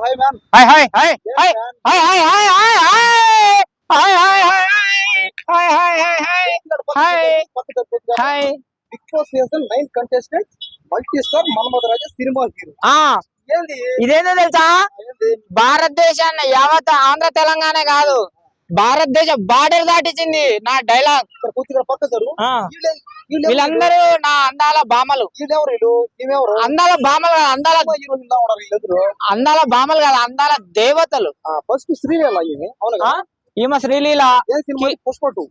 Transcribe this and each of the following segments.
Hi, ma'am. Hi, hi, hi, Yes, hi, ma'am. hi, hi, hi, hi, hi, hi, hi, hi, hi, hi, hi, hi, hi, hi. Big Boss season 9 contestant, multi-star Manmad Raja cinema hero. ఏంది ఇదేందో తెలుసా? ఏంది భారతదేశాన్ని యావత్ ఆంధ్ర తెలంగాణ కాదు, భారతదేశ border దాటించింది నా dialogue. ఇక్కడ కొద్దిగా పక్క జరుగు. వీళ్ళందరూ నా అందాల బామలు. వీళ్ళెవరు వీళ్ళు ఈమెవరు అందాల బామలు కాదు, అందాల హీరోయిన్ లా ఉన్నారు వీళ్ళెవరు అందాల బామలు కాదు, అందాల దేవతలు. ఫస్ట్ శ్రీలీల ఈమె అవును కదా ఈమె శ్రీలీల. ఏం సినిమా పుష్ప 2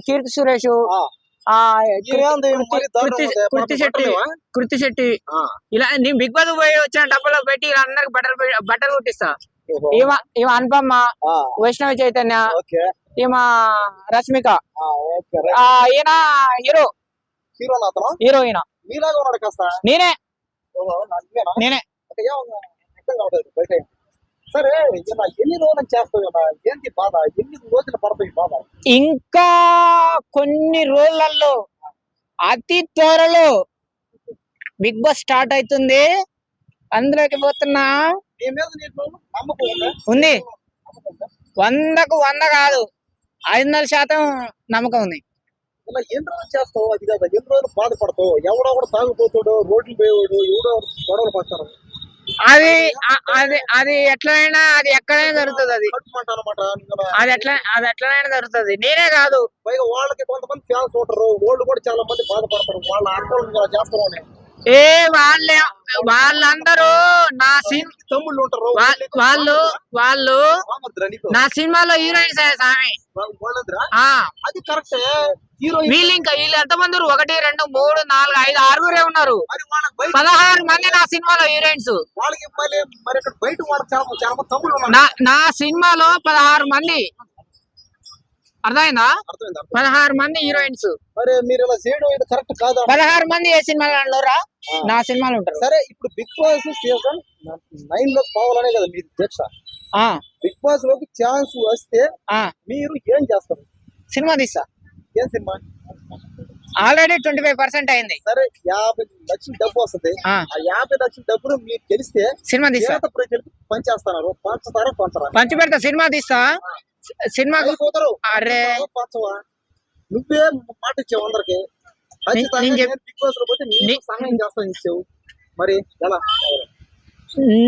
కీర్తి సురేష్, కృతి శెట్టి. ఇలా నేను బిగ్ బాస్ పోయి వచ్చిన డబ్బులో పెట్టి ఇలా అందరికి బట్టలు కుట్టిస్తా. ఈమె అనుపమ్మ, వైష్ణవ చైతన్య, ఈమె రష్మిక, ఈయన హీరోయిన్ మీలాగా ఉన్నాడు కాస్త నేనే. బయట సరే ఎన్ని రోజులు చేస్తావు ఏంటి బాధ ఎన్ని రోజులు పడతాయి బాధ ఇంకా కొన్ని రోజులలో అతి త్వరలో బిగ్ బాస్ స్టార్ట్ అవుతుంది. అందులోకి పోతున్నా. నీ మీద నీకు నమ్మకం ఉందా? ఉంది. నమ్మకం 100కు 100 కాదు, 500% నమ్మకం ఉంది. ఇలా ఎన్ని రోజులు చేస్తావు అది కదా ఎన్ని రోజులు బాధపడతావు ఎవడో కూడా తాగుపోతాడు రోడ్లు పోయేవాడు ఎవడో గొడవలు పడతారు అది అది ఎట్లయినా అది ఎక్కడైనా జరుగుతుంది. అది ఎట్లయినా జరుగుతుంది. నేనే కాదు, పైగా వాళ్ళకి కొంతమంది ఫ్యాన్స్ ఉంటారు వాళ్ళు కూడా చాలా మంది బాధపడతారు వాళ్ళ ఆందోళన చేస్తారు. వాళ్ళందరూ నా తమ్ముళ్ళు ఉంటారు వాళ్ళు నా సినిమాలో హీరోయిన్స్ స్వామి. అది కరెక్ట్. వీళ్ళు ఎంతమంది 1 2 3 4 5 6 ఉన్నారు. 16 మంది నా సినిమాలో హీరోయిన్స్. వాళ్ళకి మరి బయట వాళ్ళకి తమ్ముళ్ళు నా సినిమాలో 16 మంది. అర్థమైందా? 16 మంది హీరోయిన్స్. మరి మీరు ఇలా చేయడం ఇది కరెక్ట్ కాదా? 16 మంది ఏ సినిమాలో నా సినిమాలు ఉంటారు. సరే ఇప్పుడు బిగ్ బాస్ సీజన్ 9 లోకి పోవాలనే కదా మీరు దీక్ష. బిగ్ బాస్ లోకి ఛాన్స్ వస్తే మీరు ఏం చేస్తారు? సినిమా తీస్తా. ఏం సినిమా? ఆల్రెడీ 25% అయింది. సరే 50 లక్షల డబ్బు వస్తుంది. ఆ 50 లక్షల డబ్బులు మీకు తెలిస్తే సినిమా తీస్తా. ప్రజలకు పంచేస్తున్నారు పంచరా పంచి పెడతా. సినిమా తీస్తా. సినిమా పోతారు. అరే పంచవా నువ్వే మాట ఇచ్చావు అందరికి. బిగ్ బాస్ లో పోతే సహాయం చేస్తాను ఇచ్చావు. మరి ఎలా?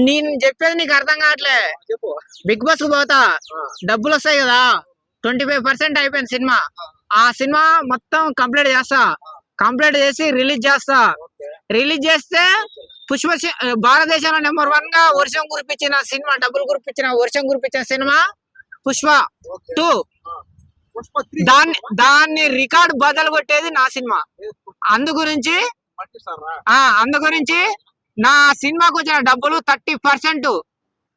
నేను చెప్పేది నీకు అర్థం కావట్లే. చెప్పు. బిగ్ బాస్ కు పోతా, డబ్బులు వస్తాయి కదా. 25% అయిపోయింది సినిమా. ఆ సినిమా మొత్తం కంప్లీట్ చేస్తా. కంప్లీట్ చేసి రిలీజ్ చేస్తా. రిలీజ్ చేస్తే పుష్ప భారతదేశంలో నెంబర్ 1 గా వర్షం కురిపించిన సినిమా, డబ్బులు వర్షం కురిపించిన సినిమా పుష్ప 2. దాన్ని రికార్డ్ బదలు కొట్టేది నా సినిమా. అందు గురించి నా సినిమాకు వచ్చిన డబ్బులు 30%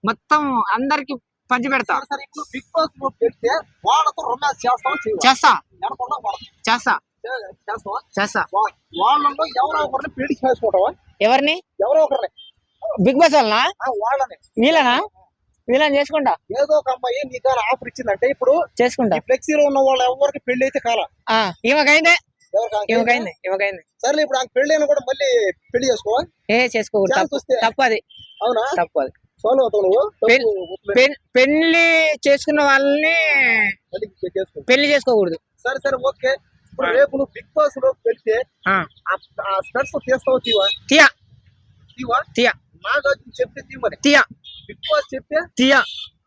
మొత్తం అందరికి పంచి పెడతా. బిగ్ బాస్ లో పెడితే వాళ్ళతో రొమాన్స్ చేస్తా. వాళ్ళలో ఎవరో ఒకరిని పెళ్లి చేసుకుంటావా? ఎవరిని? ఎవరో ఒకరిని బిగ్ బాస్ వాళ్ళని వీళ్ళని చేసుకుంటా. ఏదో ఒక అమ్మాయి నీకు ఆఫర్ ఇచ్చిందంటే ఇప్పుడు చేసుకుంటా. ఫ్లెక్సీలో ఉన్న వాళ్ళు ఎవరికి పెళ్లి అయితే కాల ఇవకైందే. సరే ఇప్పుడు ఆ పెళ్లి అయినా కూడా మళ్ళీ పెళ్లి చేసుకోవా? చేసుకోకూడదు. తప్పది. అవునా? తప్పది. ఫాలో అవుతావు నువ్వు? పెళ్లి చేసుకున్న వాళ్ళని పెళ్లి చేసుకోకూడదు. సరే ఓకే. ఇప్పుడు రేపు నువ్వు బిగ్ బాస్ లో పెడితే స్పెట్స్ తీస్తావు తీయా నాగార్జున చెప్తే తీయమని తీయా. బిగ్ బాస్ చెప్తే తీయా.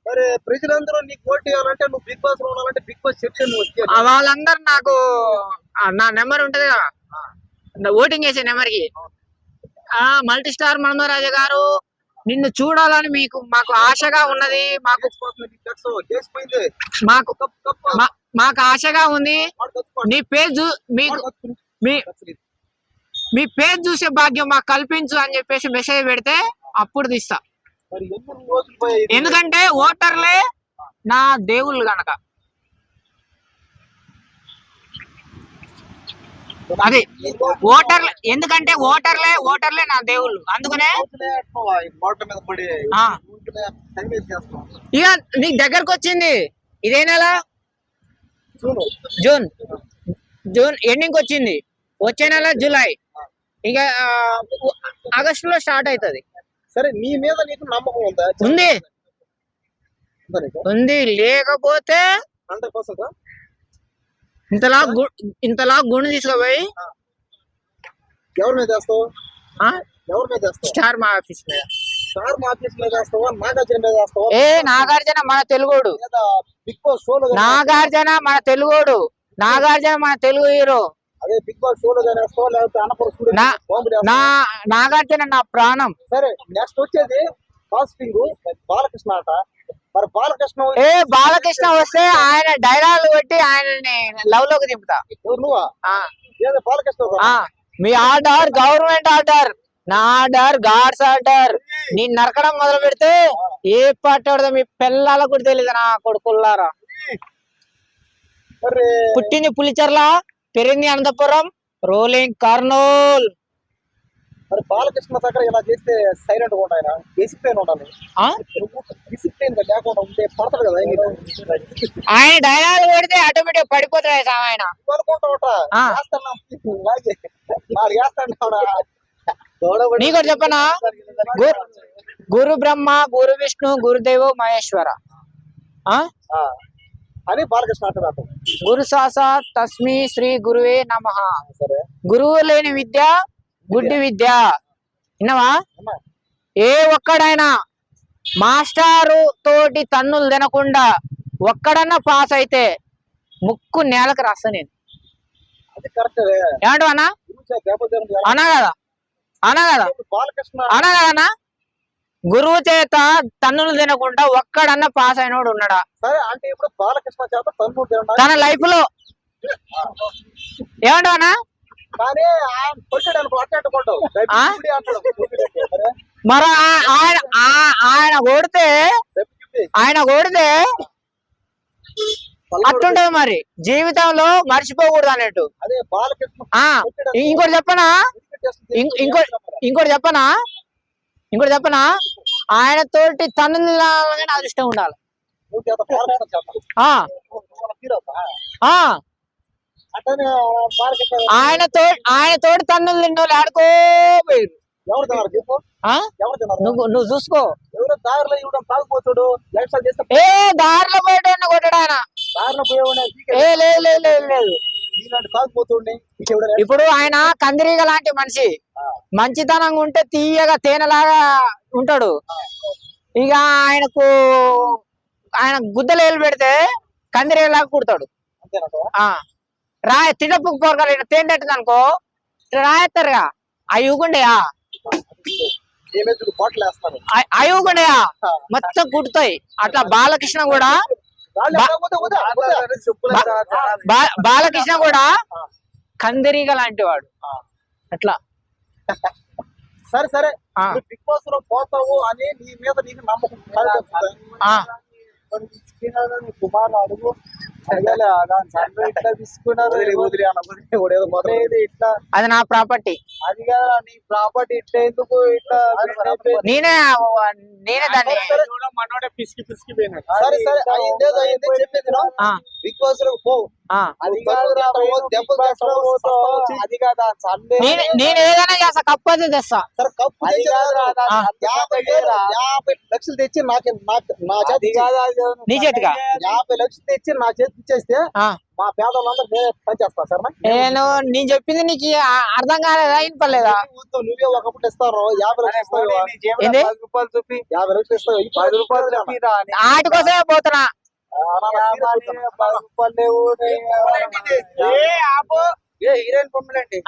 మరి ప్రజలందరూ నీకు ఓటు వేయాలంటే నువ్వు బిగ్ బాస్ లో ఉండాలంటే బిగ్ బాస్ చెప్తే నువ్వు వాళ్ళందరూ నాకు నా నెంబర్ ఉంటది కదా, ఓటింగ్ చేసే నెంబర్ కి మల్టీ స్టార్ మనమరాజు గారు నిన్ను చూడాలని మాకు ఆశగా ఉన్నది. మాకు ఆశగా ఉంది. నీ పేజ్ మీ పేజ్ చూసే భాగ్యం మాకు కల్పించు అని చెప్పేసి మెసేజ్ పెడితే అప్పుడు తీస్తా. ఎందుకంటే ఓటర్లే నా దేవుళ్ళు గనక. అది ఎందుకంటే ఓటర్లే నా దేవుళ్ళు. అందుకనే ఇక నీకు దగ్గరకు వచ్చింది. ఇదే నెల జూన్ ఎండింగ్ వచ్చింది. వచ్చే నెల జూలై, ఇక ఆగస్టులో స్టార్ట్ అవుతుంది. సరే నీ మీద నీకు నమ్మకం ఉందా? ఉంది ఉందా నీకు? ఉంది, లేకపోతే 100%. ఇంతలా గుండు తీసుకోపోయి ఎవరి మీద వేస్తావు? ఆ? ఎవరి మీద వేస్తావు? స్టార్ మా ఆఫీస్ మీద. స్టార్ మార్కెట్ మీద వేస్తావా? నాగార్జున మీద వేస్తావా? నాగార్జున మన తెలుగోడు, లేదా బిగ్ బాస్ షోలో నాగార్జున మన తెలుగోడు, నాగార్జున మన తెలుగు హీరో. అదే బిగ్ బాస్ షోలో వేస్తావా? లేకపోతే అన్నపూర్ణ స్టూడియో నాగార్జున నా ప్రాణం. సరే నెక్స్ట్ వచ్చేది కాస్టింగ్ బాలకృష్ణ ఆట. మరి బాలకృష్ణ బాలకృష్ణ వస్తే ఆయన డైలాగ్ కొట్టి ఆయనని లవ్ లోకి దింపుతా. నువ్వా? ఏదో బాలకృష్ణ మీ ఆర్డర్ గవర్నమెంట్ ఆర్డర్, నా ఆర్డర్ గాడ్స్ ఆర్డర్. నీ నరకడం మొదలు పెడితే ఏ పట్టాడదో మీ పిల్లలకు కూడా తెలియదు నా కొడుకుల్లారా. పుట్టింది పులిచెర్ల, పెరిగింది అనంతపురం, రోలింగ్ కర్నూల్. మరి బాలకృష్ణ దగ్గర ఇలా చేస్తే సైలెంట్ గా ఉంటాయన డిసిప్లిన్ ఉండాలి. డిసిప్లిన్ గా లేకుండా ఉంటే పడతాడు కదా. ఆయన డైలాగ్ కొడితే ఆటోమేటిక్ పడిపోతాయి ఆయన. నీకు చెప్పనా, గురు బ్రహ్మ గురు విష్ణు గురుదేవో మహేశ్వర అని బాలకృష్ణ అంటున్నాడు. గురు సాక్షాత్ తస్మై శ్రీ గురువే నమః. గురువు లేని విద్య గుడ్డి విద్య. విన్నావా? ఏ ఒక్కడైనా మాస్టారు తోటి తన్నులు తినకుండా ఒక్కడన్నా పాస్ అయితే ముక్కు నేలకు రాస్తా నేను. ఏమంటావు అన్నా? అనా కదా, అనా కదా, అనా కదన్నా? గురువు చేత తన్నులు తినకుండా ఒక్కడన్నా పాస్ అయినోడు ఉన్నాడా? సరే అంటే ఇప్పుడు బాలకృష్ణ చేత తన్నులు తినడం తన లైఫ్ లో ఏమంటావు అన్నా? కానీ ఆయన కొట్టాడు అనుకో, మరి ఆయన కొడితే అట్టుంటది మరి జీవితంలో మర్చిపోకూడదు అన్నట్టు. అదే బాలకృష్ణ ఇంకోటి చెప్పనా, ఇంకోటి చెప్పనా, ఆయన తోటి తన్నులు అదృష్టం ఉండాలి. ఆయన తోటి తన్నులు తిన్నోళ్ళు ఆడుకోపోయారు. నువ్వు చూసుకో. ఎవరో దారిలో ఇవ్వడం తాగుపోతాడు, దారిలో పోయేటోడిని కొట్టాడు ఆయన. దారిలో పోయేవాడు లేదు. తాగుపోతుండే. ఇప్పుడు ఆయన కందిరీగ లాంటి మనిషి, మంచితనంగా ఉంటే తీయగా తేనెలాగా ఉంటాడు. ఇక ఆయన గుద్దలేలు పెడితే కందిరీగలాగా కుడతాడు. తిడపు పొరగలు తేనెట్టింది అనుకో రాయేస్తారుగా, అవి ఊగుండయా అవి ఊగుండయా మొత్తం కుడతాయి. అట్లా బాలకృష్ణ కూడా కందిరీగ లాంటి వాడు. అట్లా సరే సరే బిగ్ బాస్ లో పోతావు అని నీ మీద నీకు నమ్మకం కుమార్ అడుగు అది నా ప్రాపర్టీ. అది కదా నీ ప్రాపర్టీ. ఇట్లా ఎందుకు ఇట్లా నేనే దాన్ని పిసికి పోయినా. సరే సరే అయిందేదో అయింది చెప్పేది బిగ్ బాస్ లో పోవు. అది కాదా నేను ఏదైనా చేస్తా, కప్పు అయితే తెస్తా. సరే కప్పు 50 లక్షలు తెచ్చి నా చేతి నీ చేతిగా 50 లక్షలు తెచ్చి నా చేతికి ఇచ్చేస్తే మా పేదవాళ్ళందరూ పనిచేస్తా సార్. నేను చెప్పింది నీకు అర్థం కాలేదా, వినపలేదా? నువ్వే ఒకప్పుడు ఇస్తారు 50 లక్షలు ఇస్తావు, 10 రూపాయలు చూపి 50 లక్షలు ఇస్తావు, 10 రూపాయలు వాటి కోసమే పోతున్నా. 10 రూపాయలు లేవు. హీరోయిన్ బొమ్మలండి.